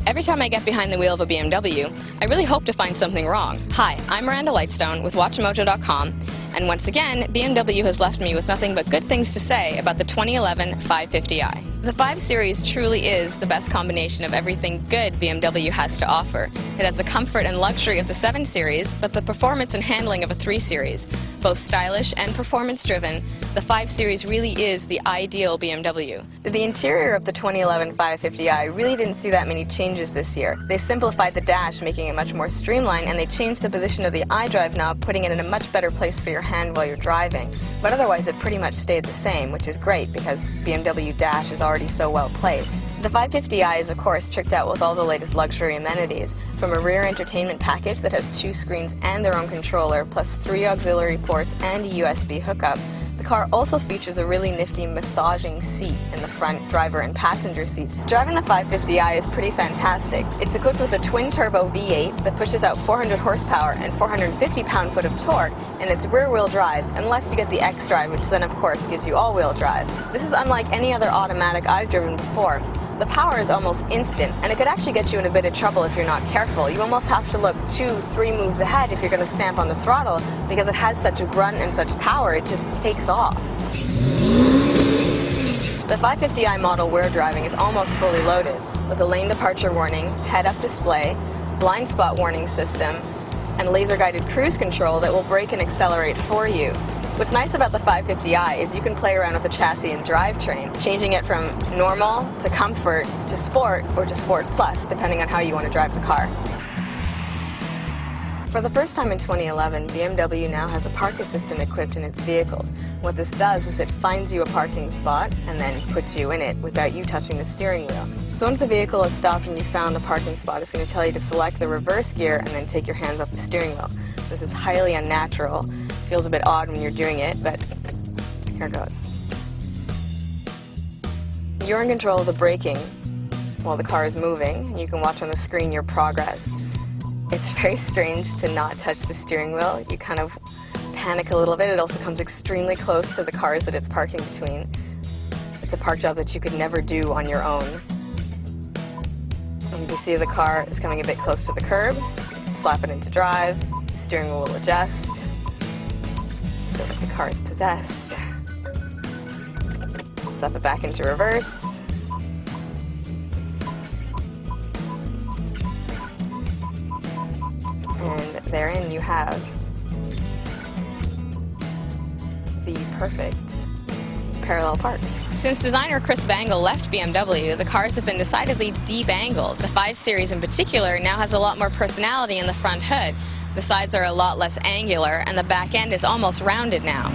Every time I get behind the wheel of a BMW, I really hope to find something wrong. Hi, I'm Miranda Lightstone with WatchMojo.com, and once again, BMW has left me with nothing but good things to say about the 2011 550i. The 5 Series truly is the best combination of everything good BMW has to offer. It has the comfort and luxury of the 7 Series, but the performance and handling of a 3 Series. Both stylish and performance-driven, the 5 Series really is the ideal BMW. The interior of the 2011 550i really didn't see that many changes this year. They simplified the dash, making it much more streamlined, and they changed the position of the iDrive knob, putting it in a much better place for your hand while you're driving. But otherwise, it pretty much stayed the same, which is great because BMW dash is already so well placed. The 550i is of course tricked out with all the latest luxury amenities, from a rear entertainment package that has 2 screens and their own controller, plus 3 auxiliary ports and a USB hookup. The car also features a really nifty massaging seat in the front driver and passenger seats. Driving the 550i is pretty fantastic. It's equipped with a twin-turbo V8 that pushes out 400 horsepower and 450 pound-foot of torque, and it's rear-wheel drive, unless you get the X-Drive, which then of course gives you all-wheel drive. This is unlike any other automatic I've driven before. The power is almost instant, and it could actually get you in a bit of trouble if you're not careful. You almost have to look 2-3 moves ahead if you're going to stamp on the throttle, because it has such a grunt and such power, it just takes off. The 550i model we're driving is almost fully loaded, with a lane departure warning, head-up display, blind spot warning system, and laser-guided cruise control that will brake and accelerate for you. What's nice about the 550i is you can play around with the chassis and drivetrain, changing it from normal to comfort to sport or to sport plus, depending on how you want to drive the car. For the first time in 2011, BMW now has a park assistant equipped in its vehicles. What this does is it finds you a parking spot and then puts you in it without you touching the steering wheel. So once the vehicle is stopped and you found the parking spot, it's going to tell you to select the reverse gear and then take your hands off the steering wheel. This is highly unnatural. Feels a bit odd when you're doing it, but here goes. You're in control of the braking while the car is moving. You can watch on the screen your progress. It's very strange to not touch the steering wheel. You kind of panic a little bit. It also comes extremely close to the cars that it's parking between. It's a park job that you could never do on your own. And you see the car is coming a bit close to the curb. Slap it into drive. The steering wheel will adjust. Feel like the car is possessed. Slap it back into reverse. And therein you have the perfect parallel park. Since designer Chris Bangle left BMW, the cars have been decidedly de-bangled. The 5 Series in particular now has a lot more personality in the front hood. The sides are a lot less angular, and the back end is almost rounded now.